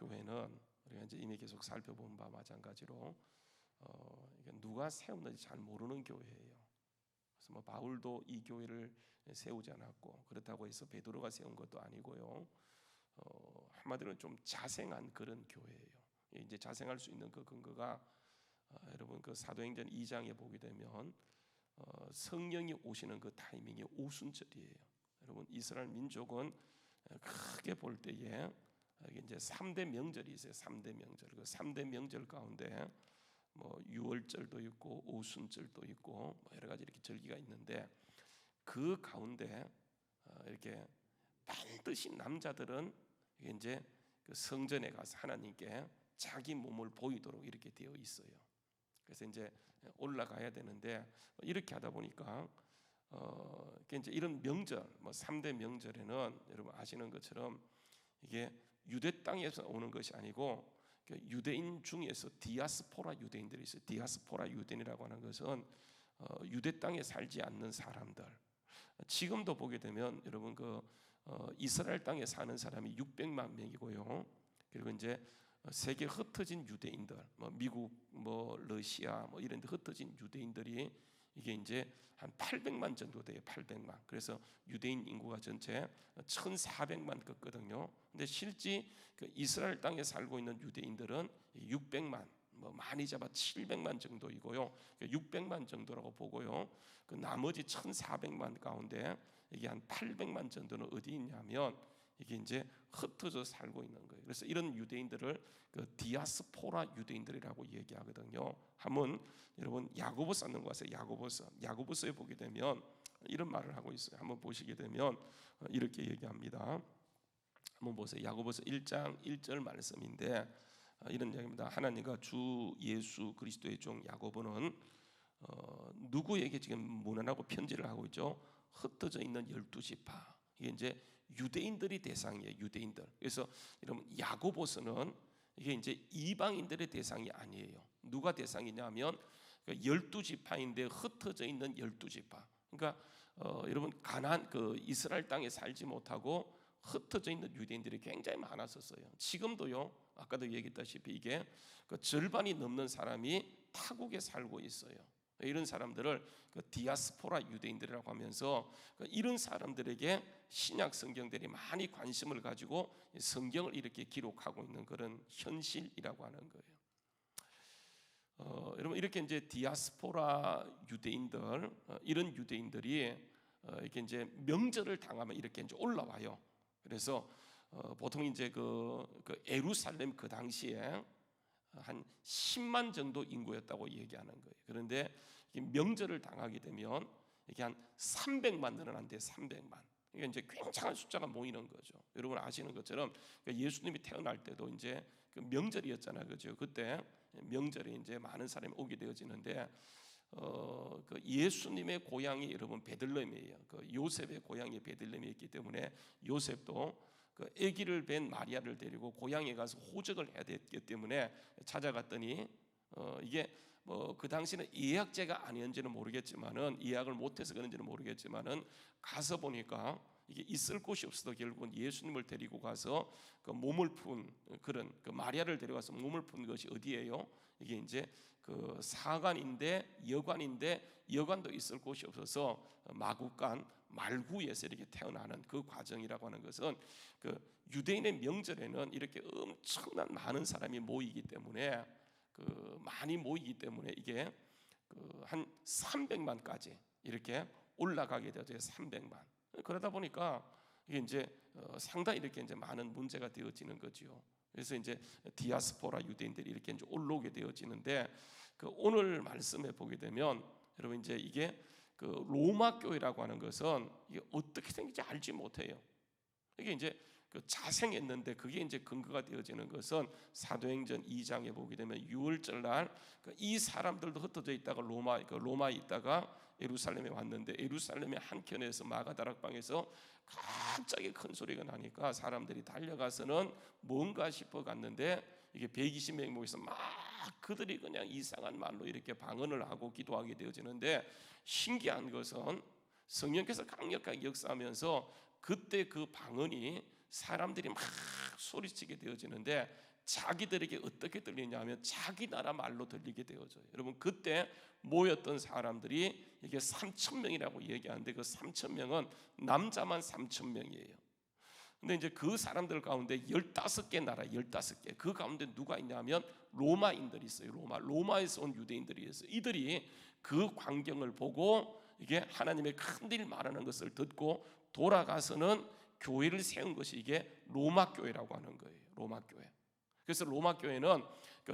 교회는 우리가 이제 이미 계속 살펴본 바와 마찬가지로 이게 누가 세웠는지 잘 모르는 교회예요. 그래서 뭐 바울도 이 교회를 세우지 않았고 그렇다고 해서 베드로가 세운 것도 아니고요. 한마디로 좀 자생한 그런 교회예요. 이제 자생할 수 있는 그 근거가 여러분 그 사도행전 2장에 보게 되면 성령이 오시는 그 타이밍이 오순절이에요. 여러분 이스라엘 민족은 크게 볼 때에 이제 3대 명절이 있어요. 3대 명절. 그 3대 명절 가운데 뭐 유월절도 있고 오순절도 있고 뭐 여러 가지 이렇게 절기가 있는데 그 가운데 이렇게 반드시 남자들은 이제 그 성전에 가서 하나님께 자기 몸을 보이도록 이렇게 되어 있어요. 그래서 이제 올라가야 되는데 이렇게 하다 보니까 이제 이런 명절, 뭐 3대 명절에는 여러분 아시는 것처럼 이게 유대 땅에서 오는 것이 아니고 유대인 중에서 디아스포라 유대인들이 있어요. 디아스포라 유대인이라고 하는 것은 유대 땅에 살지 않는 사람들. 지금도 보게 되면 여러분 이스라엘 땅에 사는 사람이 600만 명이고요. 그리고 이제 세계 흩어진 유대인들, 뭐 미국, 뭐 러시아, 뭐 이런 데 흩어진 유대인들이 이게 이제 한 800만 정도 돼요. 800만. 그래서 유대인 인구가 전체 1,400만 걷거든요. 근데 실제 그 이스라엘 땅에 살고 있는 유대인들은 600만, 뭐 많이 잡아 700만 정도이고요. 600만 정도라고 보고요. 그 나머지 1,400만 가운데 이게 한 800만 정도는 어디 있냐면 이게 이제 흩어져 살고 있는 거예요. 그래서 이런 유대인들을 그 디아스포라 유대인들이라고 얘기하거든요. 한번 여러분 야고보서 읽는 거 같아요. 야고보서에 보게 되면 이런 말을 하고 있어요. 한번 보시게 되면 이렇게 얘기합니다. 한번 보세요. 야고보서 1장 1절 말씀인데 이런 이야기입니다. 하나님과 주 예수 그리스도의 종 야고보는 누구에게 지금 문안하고 편지를 하고 있죠? 흩어져 있는 12지파. 이게 이제 유대인들이 대상이에요. 유대인들. 그래서 여러분 야고보서는 이게 이제 이방인들의 대상이 아니에요. 누가 대상이냐면 12지파인데 흩어져 있는 12지파. 그러니까 여러분 가나안 그 이스라엘 땅에 살지 못하고 흩어져 있는 유대인들이 굉장히 많았었어요. 지금도요. 아까도 얘기했다시피 이게 그 절반이 넘는 사람이 타국에 살고 있어요. 이런 사람들을 디아스포라 유대인들이라고 하면서 이런 사람들에게 신약 성경들이 많이 관심을 가지고 성경을 이렇게 기록하고 있는 그런 현실이라고 하는 거예요. 여러분 이렇게 이제 디아스포라 유대인들 이런 유대인들이 이렇게 이제 명절을 당하면 이렇게 이제 올라와요. 그래서 보통 이제 그 예루살렘 그 당시에 한 10만 정도 인구였다고 얘기하는 거예요. 그런데 명절을 당하게 되면 이게 한 300만 늘어난대. 300만. 이게 이제 굉장한 숫자가 모이는 거죠. 여러분 아시는 것처럼 예수님이 태어날 때도 이제 그 명절이었잖아요, 그죠? 그때 명절에 이제 많은 사람이 오게 되어지는데 그 예수님의 고향이 여러분 베들레헴이에요. 그 요셉의 고향이 베들레헴이었기 때문에 요셉도 그 아기를 뵌 마리아를 데리고 고향에 가서 호적을 해야 됐기 때문에 찾아갔더니 이게 뭐 그 당시는 예약제가 아니었는지는 모르겠지만은 예약을 못해서 그런지는 모르겠지만은 가서 보니까 이게 있을 곳이 없어도 결국은 예수님을 데리고 가서 그 몸을 푼 그런 그 마리아를 데려가서 몸을 푼 것이 어디예요? 이게 이제 그 사관인데 여관도 있을 곳이 없어서 마구간 말구에서 이렇게 태어나는 그 과정이라고 하는 것은 그 유대인의 명절에는 이렇게 엄청난 많은 사람이 모이기 때문에 많이 모이기 때문에 이게 한 300만까지 이렇게 올라가게 되어져요. 300만. 그러다 보니까 이게 이제 상당히 이렇게 이제 많은 문제가 되어지는 거죠. 그래서 이제 디아스포라 유대인들이 이렇게 이제 올라오게 되어지는데 오늘 말씀에 보게 되면 여러분 이제 이게 로마 교회라고 하는 것은 이게 어떻게 생긴지 알지 못해요. 이게 이제 자생했는데 그게 이제 근거가 되어지는 것은 사도행전 2장에 보게 되면 6월절 날 이 사람들도 흩어져 있다가 로마에 있다가 예루살렘에 왔는데 예루살렘의 한켠에서 마가다락방에서 갑자기 큰 소리가 나니까 사람들이 달려가서는 뭔가 싶어 갔는데 이게 120명 모여서 막 그들이 그냥 이상한 말로 이렇게 방언을 하고 기도하게 되어지는데 신기한 것은 성령께서 강력하게 역사하면서 그때 그 방언이 사람들이 막 소리치게 되어지는데 자기들에게 어떻게 들리냐면 자기 나라 말로 들리게 되어져요. 여러분 그때 모였던 사람들이 이게 3,000명이라고 얘기하는데 그 3,000명은 남자만 3,000명이에요. 근데 이제 그 사람들 가운데 15개 나라, 15개 그 가운데 누가 있냐면 로마인들이 있어요. 로마에서 온 유대인들이 있어요. 이들이 그 광경을 보고 이게 하나님의 큰일 말하는 것을 듣고 돌아가서는 교회를 세운 것이 이게 로마 교회라고 하는 거예요. 로마 교회. 그래서 로마 교회는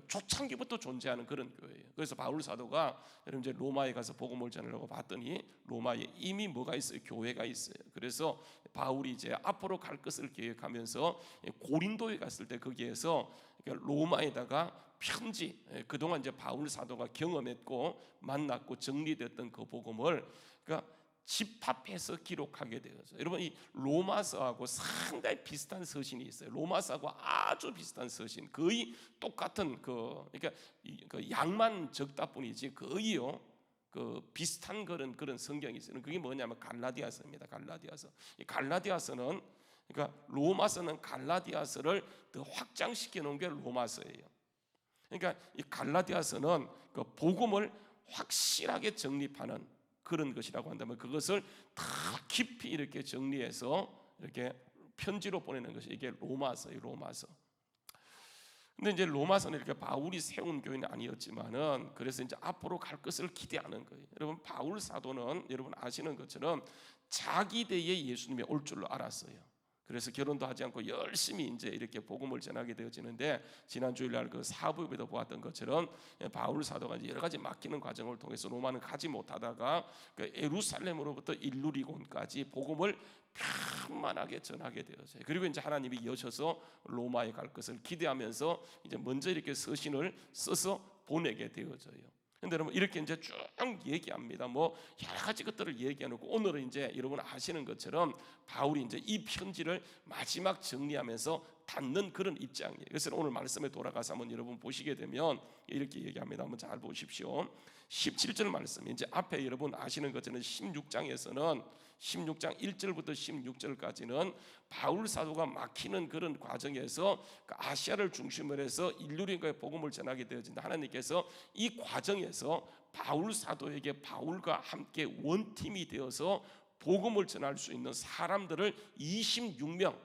초창기부터 존재하는 그런 교회예요. 그래서 바울 사도가 여러분 이제 로마에 가서 복음을 전하려고 봤더니 로마에 이미 뭐가 있어요? 교회가 있어요. 그래서 바울이 이제 앞으로 갈 것을 계획하면서 고린도에 갔을 때 거기에서 로마에다가 편지, 그동안 이제 바울 사도가 경험했고 만났고 정리됐던 그 복음을 그러니까 집합해서 기록하게 되어서 여러분 이 로마서하고 상당히 비슷한 서신이 있어요. 로마서하고 아주 비슷한 서신, 거의 똑같은 그러니까 그 양만 적다 뿐이지 거의요 그 비슷한 그런 성경이 있어요. 그게 뭐냐면 갈라디아서입니다. 갈라디아서. 이 갈라디아서는 그러니까 로마서는 갈라디아서를 더 확장시켜 놓은 게 로마서예요. 그러니까 이 갈라디아서는 그 복음을 확실하게 정립하는 그런 것이라고 한다면 그것을 다 깊이 이렇게 정리해서 이렇게 편지로 보내는 것이 이게 로마서예요. 로마서. 근데 이제 로마서는 이렇게 바울이 세운 교회는 아니었지만은 그래서 이제 앞으로 갈 것을 기대하는 거예요. 여러분 바울 사도는 여러분 아시는 것처럼 자기 대에 예수님이 올 줄로 알았어요. 그래서 결혼도 하지 않고 열심히 이제 이렇게 복음을 전하게 되어지는데 지난 주일날 그 사부에도 보았던 것처럼 바울 사도가 이제 여러 가지 맡기는 과정을 통해서 로마는 가지 못하다가 그 예루살렘으로부터 일루리곤까지 복음을 편만하게 전하게 되었어요. 그리고 이제 하나님이 여셔서 로마에 갈 것을 기대하면서 이제 먼저 이렇게 서신을 써서 보내게 되어져요. 근데 여러분 이렇게 이제 쭉 얘기합니다. 뭐 여러 가지 것들을 얘기해놓고 오늘은 이제 여러분 아시는 것처럼 바울이 이제 이 편지를 마지막 정리하면서 닫는 그런 입장이에요. 그래서 오늘 말씀에 돌아가서 한번 여러분 보시게 되면 이렇게 얘기합니다. 한번 잘 보십시오. 17절 말씀. 이제 앞에 여러분 아시는 것처럼 16장에서는 16장 1절부터 16절까지는 바울 사도가 막히는 그런 과정에서 아시아를 중심으로 해서 일루리온과의 복음을 전하게 되어진다. 하나님께서 이 과정에서 바울 사도에게 바울과 함께 원팀이 되어서 복음을 전할 수 있는 사람들을 26명,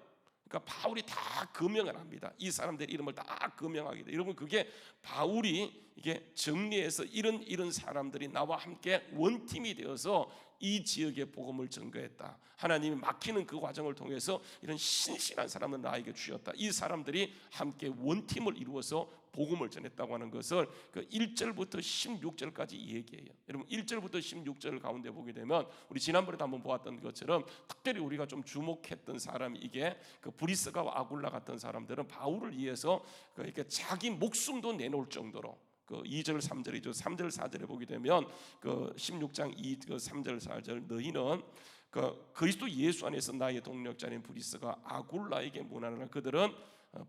그러니까 바울이 다 거명을 합니다. 이 사람들의 이름을 다 거명하게 돼요. 여러분 그게 바울이 이게 정리해서 이런 사람들이 나와 함께 원팀이 되어서 이 지역의 복음을 전거했다. 하나님이 막히는 그 과정을 통해서 이런 신실한 사람을 나에게 주셨다. 이 사람들이 함께 원팀을 이루어서 복음을 전했다고 하는 것을 그 1절부터 16절까지 얘기해요. 여러분 1절부터 16절 가운데 보게 되면 우리 지난번에도 한번 보았던 것처럼 특별히 우리가 좀 주목했던 사람이 이게 그 브리스가와 아굴라 같은 사람들은 바울을 위해서 이렇게 자기 목숨도 내놓을 정도로 그 2절 3절이죠. 3절 4절에 보게 되면 그 16장 3절 4절 너희는 그 그리스도 예수 안에서 나의 동력자인 브리스가 아굴라에게 문안하라. 그들은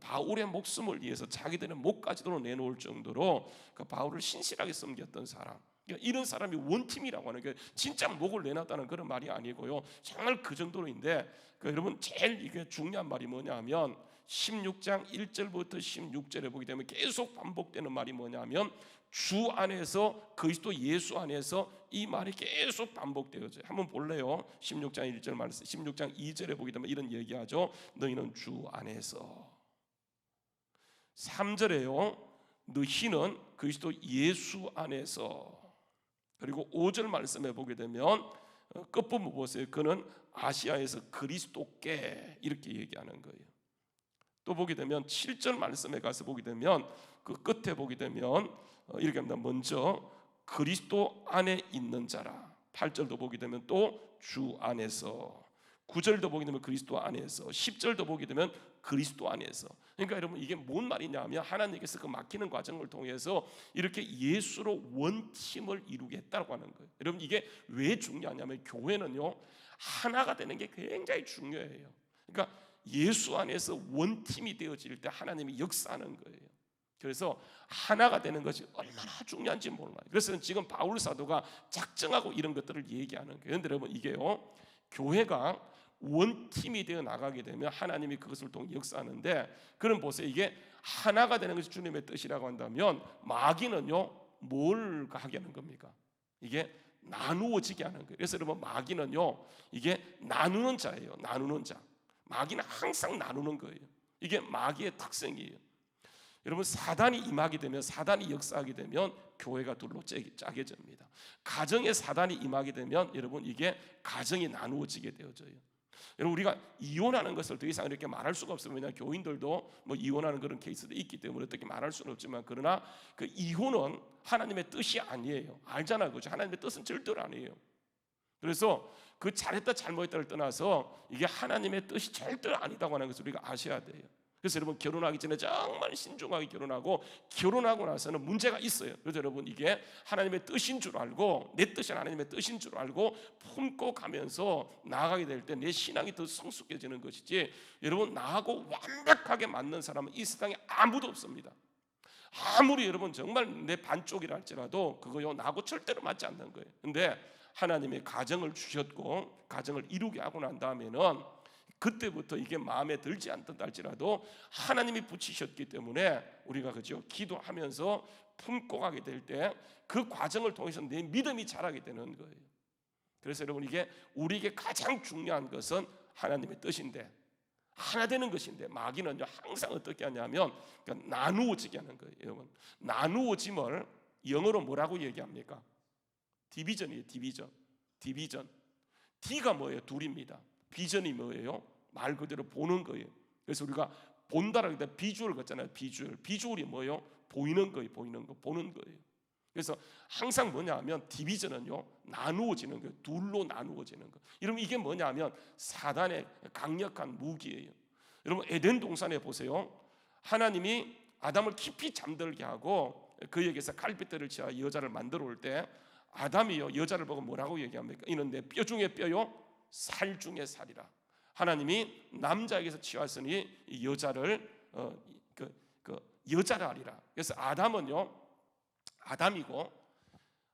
바울의 목숨을 위해서 자기들의 목까지도 내놓을 정도로 그 바울을 신실하게 섬겼던 사람. 그러니까 이런 사람이 원팀이라고 하는 게 진짜 목을 내놨다는 그런 말이 아니고요. 정말 그 정도로인데 그 여러분 제일 이게 중요한 말이 뭐냐면 16장 1절부터 16절에 보게 되면 계속 반복되는 말이 뭐냐면 주 안에서 그리스도 예수 안에서 이 말이 계속 반복되어져요. 한번 볼래요? 16장 1절 말씀, 16장 2절에 보게 되면 이런 얘기하죠. 너희는 주 안에서. 3절에요. 너희는 그리스도 예수 안에서. 그리고 5절 말씀에 보게 되면 끝부분 보세요. 그는 아시아에서 그리스도께 이렇게 얘기하는 거예요. 또 보게 되면 7절 말씀에 가서 보게 되면 그 끝에 보게 되면 이렇게 합니다. 먼저 그리스도 안에 있는 자라. 8절도 보게 되면 또 주 안에서. 9절도 보게 되면 그리스도 안에서. 10절도 보게 되면 그리스도 안에서. 그러니까 여러분 이게 뭔 말이냐면 하나님께서 그 막히는 과정을 통해서 이렇게 예수로 원팀을 이루겠다고 하는 거예요. 여러분 이게 왜 중요하냐면 교회는요 하나가 되는 게 굉장히 중요해요. 그러니까 예수 안에서 원팀이 되어질 때 하나님이 역사하는 거예요. 그래서 하나가 되는 것이 얼마나 중요한지 몰라요. 그래서 지금 바울 사도가 작정하고 이런 것들을 얘기하는 거예요. 그런데 여러분 이게요 교회가 원팀이 되어 나가게 되면 하나님이 그것을 통해 역사하는데, 그럼 보세요. 이게 하나가 되는 것이 주님의 뜻이라고 한다면 마귀는요 뭘 하게 하는 겁니까? 이게 나누어지게 하는 거예요. 그래서 여러분 마귀는요 이게 나누는 자예요. 나누는 자. 마귀는 항상 나누는 거예요. 이게 마귀의 특성이에요. 여러분 사단이 임하게 되면, 사단이 역사하게 되면 교회가 둘로 짜게 됩니다. 가정에 사단이 임하게 되면 여러분 이게 가정이 나누어지게 되어져요. 여러분 우리가 이혼하는 것을 더 이상 이렇게 말할 수가 없어요. 왜냐하면 교인들도 뭐 이혼하는 그런 케이스도 있기 때문에 어떻게 말할 수는 없지만, 그러나 그 이혼은 하나님의 뜻이 아니에요. 알잖아요, 그렇죠? 하나님의 뜻은 절대로 아니에요. 그래서 그 잘했다 잘못했다를 떠나서 이게 하나님의 뜻이 절대로 아니다고 하는 것을 우리가 아셔야 돼요. 그래서 여러분 결혼하기 전에 정말 신중하게 결혼하고, 결혼하고 나서는 문제가 있어요. 그래서 여러분 이게 하나님의 뜻인 줄 알고, 내 뜻이 하나님의 뜻인 줄 알고 품고 가면서 나아가게 될 때 내 신앙이 더 성숙해지는 것이지, 여러분 나하고 완벽하게 맞는 사람은 이 세상에 아무도 없습니다. 아무리 여러분 정말 내 반쪽이라 할지라도 그거요 나하고 절대로 맞지 않는 거예요. 근데 하나님의 가정을 주셨고 가정을 이루게 하고 난 다음에는 그때부터 이게 마음에 들지 않다 할지라도 하나님이 붙이셨기 때문에 우리가 그죠 기도하면서 품고 가게 될 때 그 과정을 통해서 내 믿음이 자라게 되는 거예요. 그래서 여러분 이게 우리에게 가장 중요한 것은 하나님의 뜻인데, 하나 되는 것인데, 마귀는 항상 어떻게 하냐면 그러니까 나누어지게 하는 거예요. 여러분 나누어짐을 영어로 뭐라고 얘기합니까? 디비전이에요. 디비전. D가 뭐예요? 둘입니다. 비전이 뭐예요? 말 그대로 보는 거예요. 그래서 우리가 본다라고 할 때 비주얼 같잖아요. 비주얼이 뭐예요? 보이는 거예요. 보이는 거, 보는 거예요. 그래서 항상 뭐냐면 디비전은요 나누어지는 거예요. 둘로 나누어지는 거. 여러분 이게 뭐냐면 사단의 강력한 무기예요. 여러분 에덴 동산에 보세요. 하나님이 아담을 깊이 잠들게 하고 그에게서 갈빗대를 치아 여자를 만들어 올 때 아담이요 여자를 보고 뭐라고 얘기합니까? 이는 내 뼈 중에 뼈요 살 중에 살이라. 하나님이 남자에게서 취하였으니 여자를 여자라 하리라. 그래서 아담이고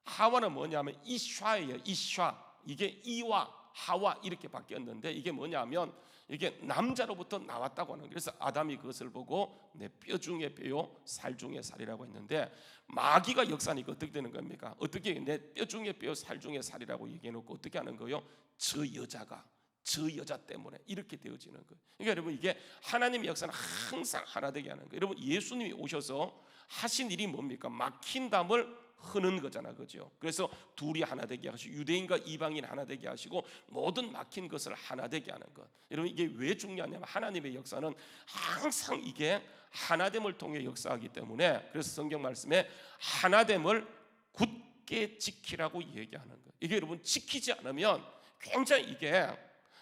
하와는 뭐냐면 이샤예요. 이샤. 이게 이와 하와 이렇게 바뀌었는데 이게 뭐냐면 이게 남자로부터 나왔다고 하는 거예요. 그래서 아담이 그것을 보고 내 뼈 중에 뼈요 살 중에 살이라고 했는데, 마귀가 역사니까 어떻게 되는 겁니까? 어떻게 내 뼈 중에 뼈 살 중에 살이라고 얘기해놓고 어떻게 하는 거예요? 저 여자 때문에 이렇게 되어지는 거예요. 그러니까 여러분 이게 하나님의 역사는 항상 하나 되게 하는 거예요. 여러분 예수님이 오셔서 하신 일이 뭡니까? 막힌 담을 흐는 거잖아, 그죠? 그래서 둘이 하나 되게 하시고 유대인과 이방인 하나 되게 하시고 모든 막힌 것을 하나 되게 하는 것. 여러분 이게 왜 중요하냐면 하나님의 역사는 항상 이게 하나됨을 통해 역사하기 때문에, 그래서 성경 말씀에 하나됨을 굳게 지키라고 얘기하는 거예요. 이게 여러분 지키지 않으면 굉장히 이게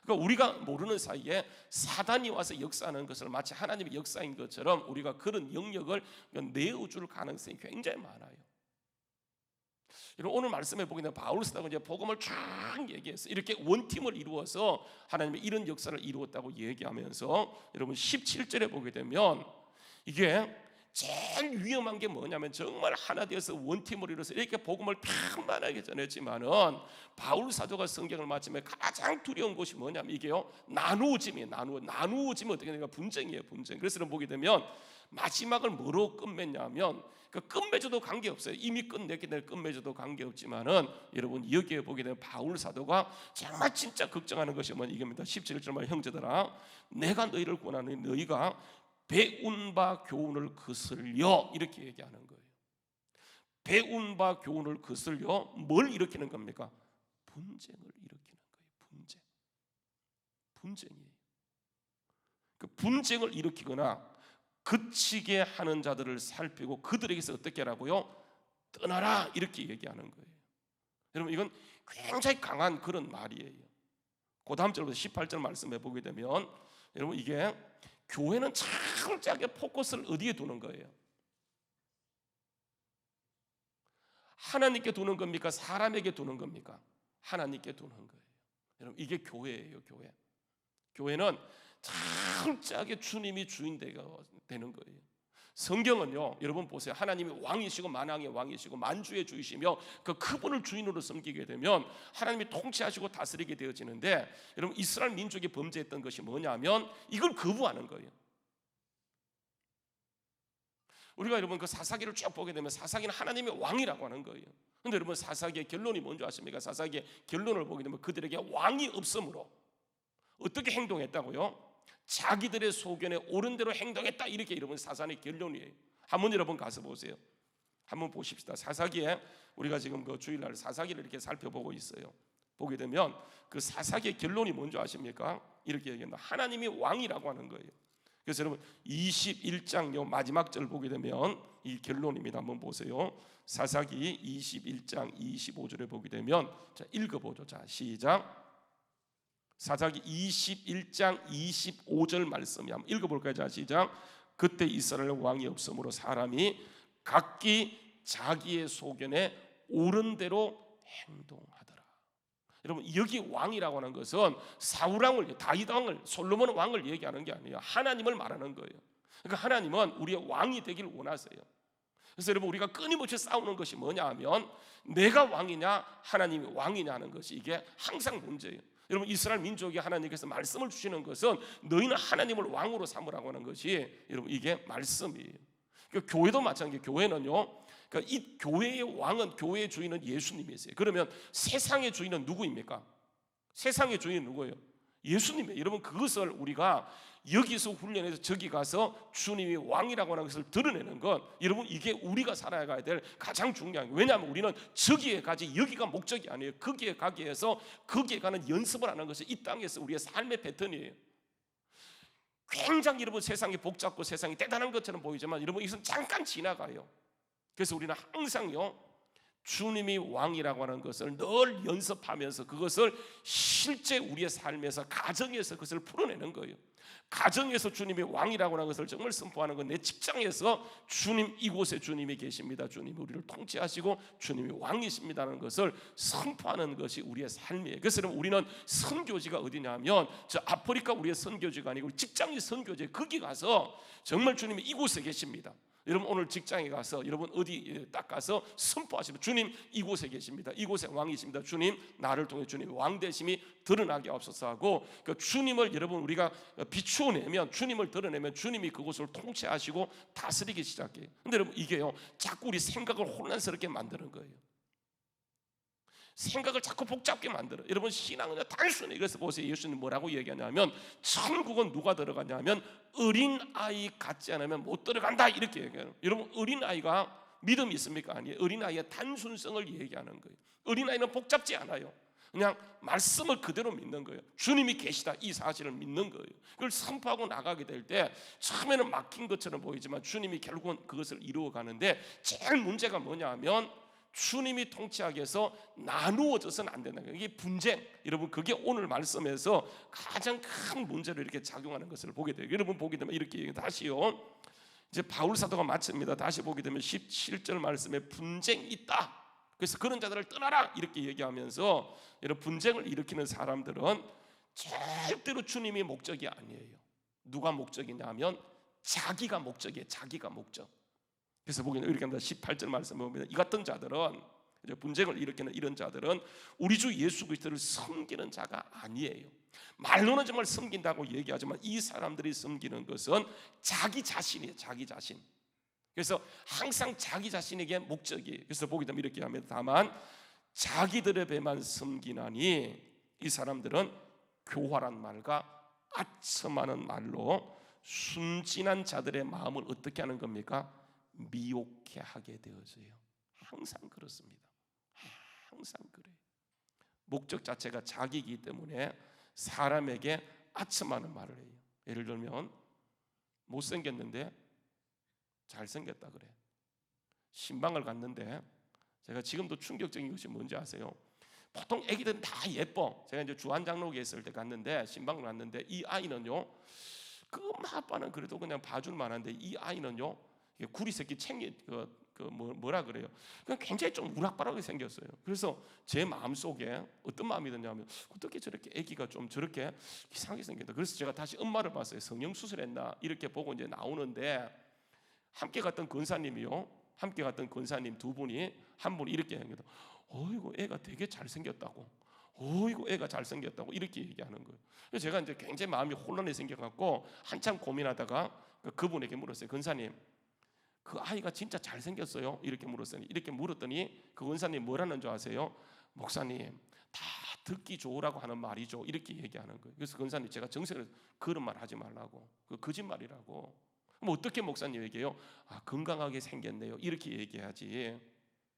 그러니까 우리가 모르는 사이에 사단이 와서 역사하는 것을 마치 하나님의 역사인 것처럼 우리가 그런 영역을 내어줄 가능성이 굉장히 많아요. 오늘 말씀해 보게 되면 바울 사도가 이제 복음을 쭉 얘기해서 이렇게 원팀을 이루어서 하나님의 이런 역사를 이루었다고 얘기하면서 여러분 17절에 보게 되면 이게 제일 위험한 게 뭐냐면 정말 하나 되어서 원팀을 이루어서 이렇게 복음을 평만하게 전했지만은 바울 사도가 성경을 마치면 가장 두려운 것이 뭐냐면 이게요 나누어짐이에요. 나누어지면 어떻게 되니까 분쟁이에요. 분쟁. 그래서 보게 되면 마지막을 뭐로 끝맺냐면 그 끝맺어도 관계없어요. 이미 끝냈기 때문에 끝맺어도 관계없지만은 여러분 여기에 보게 되면 바울 사도가 정말 진짜 걱정하는 것이 뭐냐 이겁니다. 17절만 형제들아 내가 너희를 권하노니 너희가 배운 바 교훈을 거슬려 이렇게 얘기하는 거예요. 배운 바 교훈을 거슬려 뭘 일으키는 겁니까? 분쟁을 일으키는 거예요. 분쟁이에요. 그 분쟁을 일으키거나 그치게 하는 자들을 살피고 그들에게서 어떻게 하라고요? 떠나라 이렇게 얘기하는 거예요. 여러분 이건 굉장히 강한 그런 말이에요. 그 다음 절부터 18절 말씀해 보게 되면 여러분 이게 교회는 철저하게 포커스를 어디에 두는 거예요? 하나님께 두는 겁니까? 사람에게 두는 겁니까? 하나님께 두는 거예요. 여러분 이게 교회예요. 교회는 철저하게 주님이 주인 되는 거예요. 성경은요, 여러분 보세요. 하나님이 왕이시고 만왕의 왕이시고 만주의 주이시며 그분을 주인으로 섬기게 되면 하나님이 통치하시고 다스리게 되어지는데, 여러분 이스라엘 민족이 범죄했던 것이 뭐냐면 이걸 거부하는 거예요. 우리가 여러분 그 사사기를 쭉 보게 되면 사사기는 하나님의 왕이라고 하는 거예요. 그런데 여러분 사사기의 결론이 뭔지 아십니까? 사사기의 결론을 보게 되면 그들에게 왕이 없으므로 어떻게 행동했다고요? 자기들의 소견에 옳은 대로 행동했다, 이렇게 여러분 사사의 결론이에요. 한번 여러분 가서 보세요. 한번 보십시다. 사사기에 우리가 지금 그 주일날 사사기를 이렇게 살펴보고 있어요. 보게 되면 그 사사기의 결론이 뭔지 아십니까? 이렇게 얘기합니다. 하나님이 왕이라고 하는 거예요. 그래서 여러분 21장 마지막 절 보게 되면 이 결론입니다. 한번 보세요. 사사기 21장 25절에 보게 되면, 자 읽어보죠. 자 시작. 사사기 21장 25절 말씀이 한번 읽어볼까요? 자 시작. 그때 이스라엘 왕이 없으므로 사람이 각기 자기의 소견에 옳은 대로 행동하더라. 여러분 여기 왕이라고 하는 것은 사울 왕을, 다윗 왕을, 솔로몬 왕을 얘기하는 게 아니에요. 하나님을 말하는 거예요. 그러니까 하나님은 우리의 왕이 되기를 원하세요. 그래서 여러분 우리가 끊임없이 싸우는 것이 뭐냐 하면 내가 왕이냐 하나님이 왕이냐 하는 것이 이게 항상 문제예요. 여러분 이스라엘 민족이 하나님께서 말씀을 주시는 것은 너희는 하나님을 왕으로 삼으라고 하는 것이 여러분 이게 말씀이에요. 그러니까 교회도 마찬가지예요. 교회는요, 그러니까 이 교회의 왕은, 교회의 주인은 예수님이세요. 그러면 세상의 주인은 누구입니까? 세상의 주인은 누구예요? 예수님이에요. 여러분 그것을 우리가 여기서 훈련해서 저기 가서 주님이 왕이라고 하는 것을 드러내는 것, 여러분 이게 우리가 살아가야 될 가장 중요한 거예요. 왜냐하면 우리는 저기에 가지, 여기가 목적이 아니에요. 거기에 가기 위해서 거기에 가는 연습을 하는 것이 이 땅에서 우리의 삶의 패턴이에요. 굉장히 여러분 세상이 복잡고 세상이 대단한 것처럼 보이지만 여러분 이것은 잠깐 지나가요. 그래서 우리는 항상요 주님이 왕이라고 하는 것을 늘 연습하면서 그것을 실제 우리의 삶에서, 가정에서 그것을 풀어내는 거예요. 가정에서 주님이 왕이라고 하는 것을 정말 선포하는 건, 내 직장에서 주님, 이곳에 주님이 계십니다, 주님이 우리를 통치하시고 주님이 왕이십니다라는 것을 선포하는 것이 우리의 삶이에요. 그래서 우리는 선교지가 어디냐면 저 아프리카 우리의 선교지가 아니고 직장이 선교지, 거기 가서 정말 주님이 이곳에 계십니다. 여러분 오늘 직장에 가서 여러분 어디 딱 가서 선포하시면 주님 이곳에 계십니다, 이곳에 왕이십니다, 주님 나를 통해 주님의 왕 되심이 드러나게 없어서 하고, 그 주님을 여러분 우리가 비추어내면, 주님을 드러내면 주님이 그곳을 통치하시고 다스리기 시작해요. 근데 여러분 이게요 자꾸 우리 생각을 혼란스럽게 만드는 거예요. 생각을 자꾸 복잡하게 만들어. 여러분 신앙은 단순해. 그래서 보세요, 예수님 뭐라고 얘기하냐면 천국은 누가 들어가냐면 어린아이 같지 않으면 못 들어간다, 이렇게 얘기해요. 여러분 어린아이가 믿음이 있습니까? 아니에요. 어린아이의 단순성을 얘기하는 거예요. 어린아이는 복잡지 않아요. 그냥 말씀을 그대로 믿는 거예요. 주님이 계시다, 이 사실을 믿는 거예요. 그걸 선포하고 나가게 될 때 처음에는 막힌 것처럼 보이지만 주님이 결국은 그것을 이루어 가는데, 제일 문제가 뭐냐 하면 주님이 통치하기 위해서 나누어져서는 안 된다는 거예요. 이게 분쟁. 여러분 그게 오늘 말씀에서 가장 큰 문제로 이렇게 작용하는 것을 보게 돼요. 여러분 보게 되면 이렇게 얘기해요. 다시요, 이제 바울 사도가 마칩니다. 다시 보게 되면 17절 말씀에 분쟁이 있다, 그래서 그런 자들을 떠나라, 이렇게 얘기하면서 이런 분쟁을 일으키는 사람들은 절대로 주님이 목적이 아니에요. 누가 목적이냐 하면 자기가 목적이에요. 자기가 목적. 그래서 보기는 이렇게 합니다. 18절 말씀 보면 이 같은 자들은, 분쟁을 일으키는 이런 자들은 우리 주 예수 그리스도를 섬기는 자가 아니에요. 말로는 정말 섬긴다고 얘기하지만 이 사람들이 섬기는 것은 자기 자신이에요. 자기 자신. 그래서 항상 자기 자신에게 목적이에요. 그래서 보게 되면 이렇게 합니다. 다만 자기들의 배만 섬기나니 이 사람들은 교활한 말과 아첨하는 말로 순진한 자들의 마음을 어떻게 하는 겁니까? 미혹해 하게 되어져요. 항상 그렇습니다. 항상 그래요. 목적 자체가 자기이기 때문에 사람에게 아첨하는 말을 해요. 예를 들면 못생겼는데 잘생겼다 그래. 신방을 갔는데, 제가 지금도 충격적인 것이 뭔지 아세요? 보통 애기들은 다 예뻐. 제가 이제 주한장로교에 있을 때 갔는데, 신방을 갔는데 이 아이는요, 그 엄마 아빠는 그래도 그냥 봐줄 만한데 이 아이는요, 구리 새끼 챙기 뭐라 그래요? 그냥 굉장히 좀 우락바락하게 생겼어요. 그래서 제 마음 속에 어떤 마음이 드냐면 어떻게 저렇게 아기가 좀 저렇게 이상하게 생겼다. 그래서 제가 다시 엄마를 봤어요. 성형 수술했나 이렇게 보고 이제 나오는데 함께 갔던 권사님 두 분이, 한 분이 이렇게 얘기합니다. 어이구 애가 되게 잘생겼다고, 어이구 애가 잘생겼다고 이렇게 얘기하는 거예요. 그래서 제가 이제 굉장히 마음이 혼란이 생겨갖고 한참 고민하다가 그분에게 물었어요. 권사님, 그 아이가 진짜 잘생겼어요? 이렇게 물었어요. 이렇게 물었더니 그 권사님 뭐라는 줄 아세요? 목사님, 다 듣기 좋으라고 하는 말이죠. 이렇게 얘기하는 거예요. 그래서 권사님, 제가 정색을 그런 말 하지 말라고, 그 거짓말이라고. 뭐 어떻게 목사님 얘기해요? 아, 건강하게 생겼네요. 이렇게 얘기하지.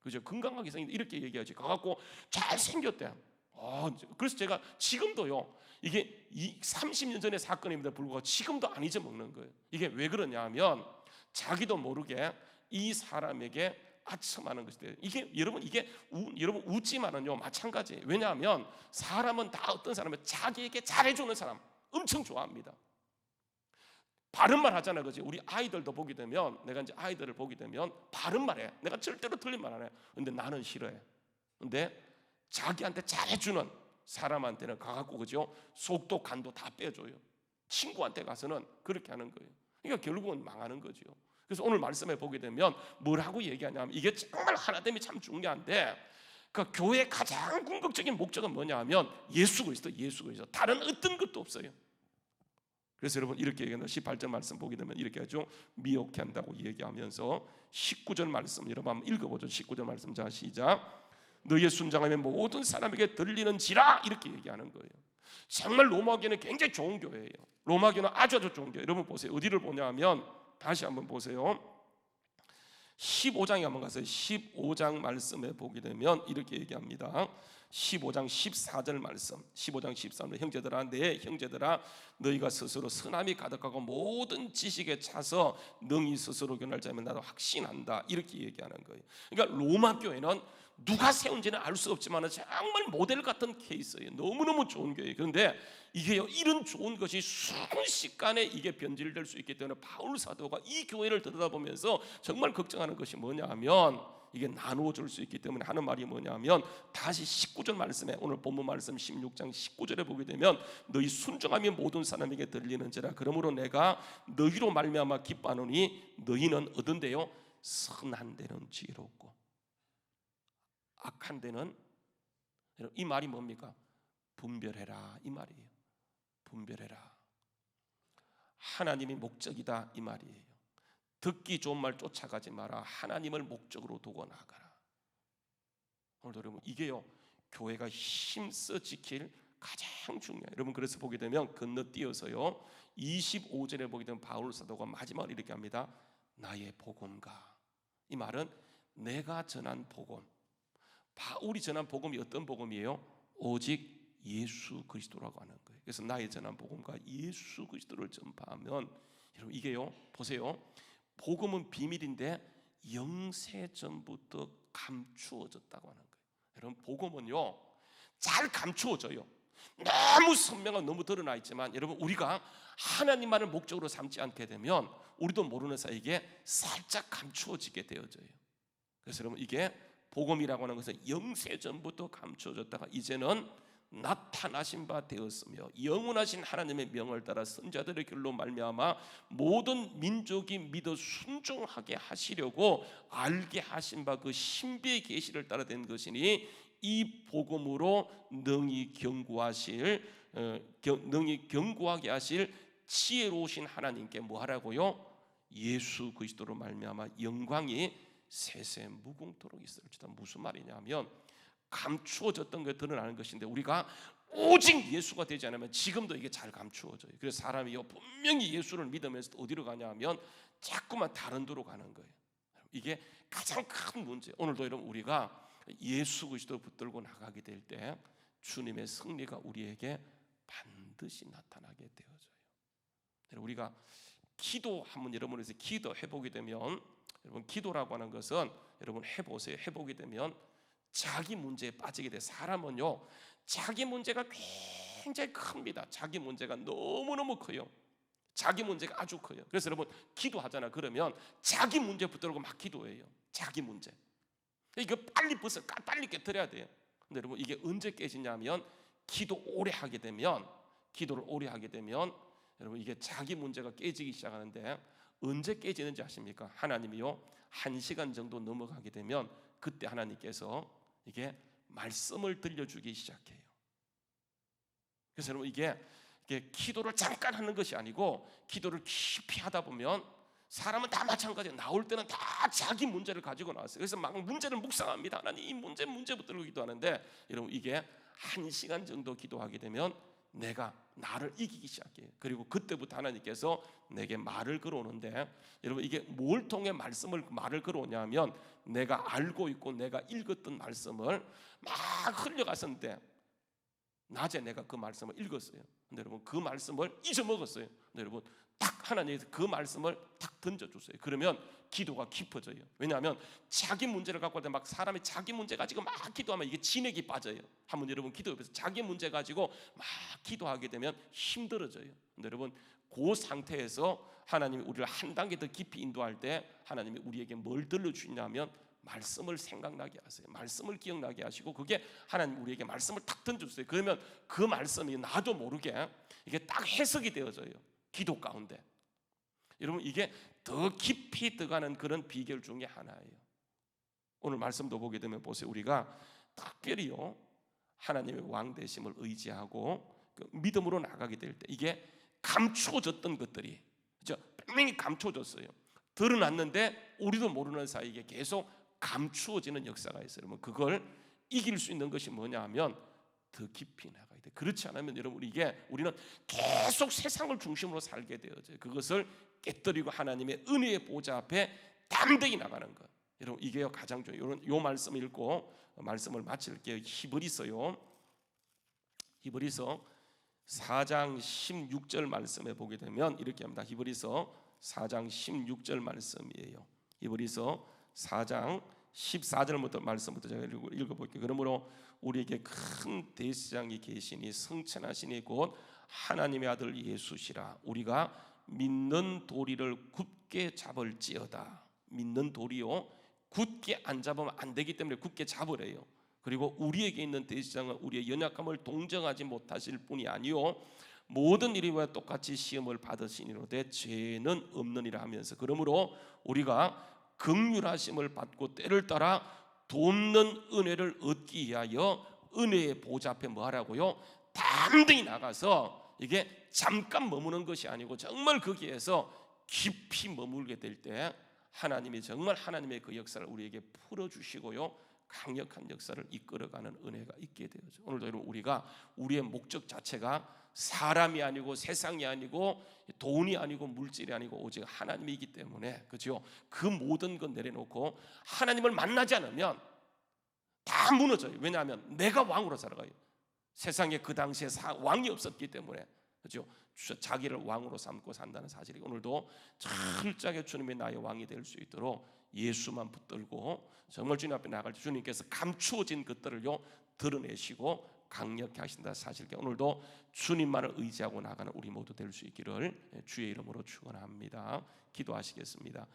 그죠? 건강하게 생겼 이렇게 얘기하지. 가갖고 잘생겼대. 그래서 제가 지금도요, 이게 30년 전의 사건임에도 불구하고 지금도 안 잊어먹는 거예요. 이게 왜 그러냐 하면 자기도 모르게 이 사람에게 아첨하는 것이. 이게 여러분, 여러분 웃지만은요 마찬가지예요. 왜냐하면 사람은 다 어떤 사람은 자기에게 잘해주는 사람 엄청 좋아합니다. 바른 말 하잖아요, 그지? 우리 아이들도 보게 되면, 내가 이제 아이들을 보게 되면 바른 말해. 내가 절대로 틀린 말 안 해. 근데 나는 싫어해. 근데 자기한테 잘해주는 사람한테는 가갖고, 그죠? 속도 간도 다 빼줘요. 친구한테 가서는 그렇게 하는 거예요. 그러니까 결국은 망하는 거죠. 그래서 오늘 말씀에 보게 되면 뭐라고 얘기하냐면, 이게 정말 하나됨이 참 중요한데, 그 교회의 가장 궁극적인 목적은 뭐냐 하면 예수 그리스도. 다른 어떤 것도 없어요. 그래서 여러분 이렇게 얘기하는 18절 말씀 보게 되면 이렇게 하죠. 미혹해 한다고 얘기하면서 19절 말씀 여러분 한번 읽어보죠. 19절 말씀, 자 시작. 너희의 순장함이 모든 사람에게 들리는지라, 이렇게 얘기하는 거예요. 정말 로마교회는 굉장히 좋은 교회예요. 로마교회는 아주 좋은 교회. 여러분 보세요. 어디를 보냐 하면, 다시 한번 보세요. 15장에 한번 가세요. 15장 말씀에 보게 되면 이렇게 얘기합니다. 15장 14절 말씀, 15장 14절, 형제들아, 내 형제들아, 너희가 스스로 선함이 가득하고 모든 지식에 차서 능히 스스로 교훈할 자면 나도 확신한다, 이렇게 얘기하는 거예요. 그러니까 로마 교회는 누가 세운지는 알 수 없지만 정말 모델 같은 케이스예요. 너무너무 좋은 교회예요. 그런데 이게요, 이런 좋은 것이 순식간에 이게 변질될 수 있기 때문에 바울 사도가 이 교회를 들여다보면서 정말 걱정하는 것이 뭐냐 하면, 이게 나누어질 수 있기 때문에 하는 말이 뭐냐면, 다시 19절 말씀에, 오늘 본문 말씀 16장 19절에 보게 되면 너희 순종함이 모든 사람에게 들리는지라, 그러므로 내가 너희로 말미암아 기뻐하노니 너희는 얻은데요 선한 데는 지혜롭고 악한 데는, 이 말이 뭡니까? 분별해라, 이 말이에요. 분별해라. 하나님이 목적이다, 이 말이에요. 듣기 좋은 말 쫓아가지 마라. 하나님을 목적으로 두고 나가라. 오늘 여러분, 이게요 교회가 힘써 지킬 가장 중요해요. 여러분, 그래서 보게 되면 건너뛰어서요 25절에 보게 되면 바울 사도가 마지막으로 이렇게 합니다. 나의 복음가. 이 말은 내가 전한 복음, 바울이 전한 복음이 어떤 복음이에요? 오직 예수 그리스도라고 하는 거예요. 그래서 나의 전한 복음과 예수 그리스도를 전파하면, 여러분 이게요, 보세요. 복음은 비밀인데 영세 전부터 감추어졌다고 하는 거예요. 여러분, 복음은요 잘 감추어져요. 너무 선명하고 너무 드러나 있지만, 여러분 우리가 하나님만을 목적으로 삼지 않게 되면 우리도 모르는 사이에 살짝 감추어지게 되어져요. 그래서 여러분, 이게 복음이라고 하는 것은 영세 전부터 감추어졌다가 이제는 나타나신 바 되었으며 영원하신 하나님의 명을 따라 선자들의 길로 말미암아 모든 민족이 믿어 순종하게 하시려고 알게 하신 바 그 신비의 계시를 따라 된 것이니, 이 복음으로 능히 견고하게 하실 지혜로우신 하나님께 뭐 하라고요? 예수 그리스도로 말미암아 영광이 세세 무궁토록 있을지다. 무슨 말이냐면, 감추어졌던 게 드러나는 것인데 우리가 오직 예수가 되지 않으면 지금도 이게 잘 감추어져요. 그래서 사람이요 분명히 예수를 믿으면서 어디로 가냐 하면 자꾸만 다른 데로 가는 거예요. 이게 가장 큰 문제. 오늘도 여러분, 우리가 예수 그리스도를 붙들고 나가게 될 때 주님의 승리가 우리에게 반드시 나타나게 되어져요. 우리가 기도 한번 여러분에서 기도해 보게 되면, 여러분 기도라고 하는 것은 여러분 해보세요. 해보게 되면 자기 문제에 빠지게 돼. 사람은요 자기 문제가 굉장히 큽니다. 자기 문제가 너무너무 커요. 자기 문제가 아주 커요. 그래서 여러분 기도하잖아. 그러면 자기 문제 붙들고 막 기도해요. 자기 문제. 이거 빨리 깨뜨려야 돼요. 근데 여러분 이게 언제 깨지냐면, 기도를 오래 하게 되면 여러분 이게 자기 문제가 깨지기 시작하는데, 언제 깨지는지 아십니까? 하나님이요 1시간 정도 넘어가게 되면 그때 하나님께서 이게 말씀을 들려주기 시작해요. 그래서 여러분 이게 기도를 잠깐 하는 것이 아니고 기도를 깊이 하다 보면 사람은 다 마찬가지예요. 나올 때는 다 자기 문제를 가지고 나왔어요. 그래서 막 문제를 묵상합니다. 하나님 이 문제부터 기도하는데 여러분 이게 1시간 정도 기도하게 되면 내가 나를 이기기 시작해요. 그리고 그때부터 하나님께서 내게 말을 걸어오는데 여러분 이게 뭘 통해 말을 걸어오냐면 내가 알고 있고 내가 읽었던 말씀을 막 흘려갔었는데 낮에 내가 그 말씀을 읽었어요. 근데 여러분 그 말씀을 잊어먹었어요. 근데 여러분 딱 하나님께서 그 말씀을 딱 던져주세요. 그러면 기도가 깊어져요. 왜냐하면 자기 문제를 갖고 할 때 막 사람이 자기 문제 가지고 막 기도하면 이게 진액이 빠져요. 한번 여러분 기도 옆에서 자기 문제 가지고 막 기도하게 되면 힘들어져요. 근데 여러분 그 상태에서 하나님이 우리를 한 단계 더 깊이 인도할 때 하나님이 우리에게 뭘 들려주냐면 말씀을 생각나게 하세요. 말씀을 기억나게 하시고 그게 하나님 우리에게 말씀을 딱 던져주세요. 그러면 그 말씀이 나도 모르게 이게 딱 해석이 되어져요. 기도 가운데. 여러분 이게 더 깊이 들어가는 그런 비결 중에 하나예요. 오늘 말씀도 보게 되면 보세요. 우리가 특별히요 하나님의 왕 되심을 의지하고 그 믿음으로 나가게 될 때 이게 감추어졌던 것들이 그죠? 분명히 감추어졌어요. 드러났는데 우리도 모르는 사이에 이게 계속 감추어지는 역사가 있어요. 여러분 그걸 이길 수 있는 것이 뭐냐 하면 더 깊이 나가야 돼. 그렇지 않으면 여러분 우리는 계속 세상을 중심으로 살게 되어져요. 그것을 깨뜨리고 하나님의 은혜의 보좌 앞에 담대히 나가는 것. 여러분 이게 가장 중요해요. 요 말씀을 읽고 말씀을 마칠게요. 히브리서 4장 16절 말씀에 보게 되면 이렇게 합니다. 히브리서 4장 16절 말씀이에요. 히브리서 4장 14절부터 말씀부터 제가 읽어볼게요. 그러므로 우리에게 큰 대제사장이 계시니 성천하시니 곧 하나님의 아들 예수시라. 우리가 믿는 도리를 굳게 잡을지어다. 믿는 도리요 굳게 안 잡으면 안 되기 때문에 굳게 잡으래요. 그리고 우리에게 있는 대제사장은 우리의 연약함을 동정하지 못하실 뿐이 아니요 모든 일과 똑같이 시험을 받으시니로되 죄는 없느니라 하면서 그러므로 우리가 긍휼하심을 받고 때를 따라 돕는 은혜를 얻기 위하여 은혜의 보좌 앞에 뭐 하라고요? 담대히 나가서 이게 잠깐 머무는 것이 아니고 정말 거기에서 깊이 머물게 될 때 하나님이 정말 하나님의 그 역사를 우리에게 풀어주시고요 강력한 역사를 이끌어가는 은혜가 있게 되어져. 오늘도 여러분 우리가 우리의 목적 자체가 사람이 아니고 세상이 아니고 돈이 아니고 물질이 아니고 오직 하나님이기 때문에 그렇죠. 그 모든 것 내려놓고 하나님을 만나지 않으면 다 무너져요. 왜냐하면 내가 왕으로 살아가요. 세상에 그 당시에 왕이 없었기 때문에 그렇죠. 자기를 왕으로 삼고 산다는 사실이 오늘도 철저하게 주님이 나의 왕이 될 수 있도록 예수만 붙들고 정말 주님 앞에 나갈 때 주님께서 감추어진 것들을요 드러내시고 강력히 하신다 사실게 오늘도 주님만을 의지하고 나가는 우리 모두 될 수 있기를 주의 이름으로 축원합니다. 기도하시겠습니다.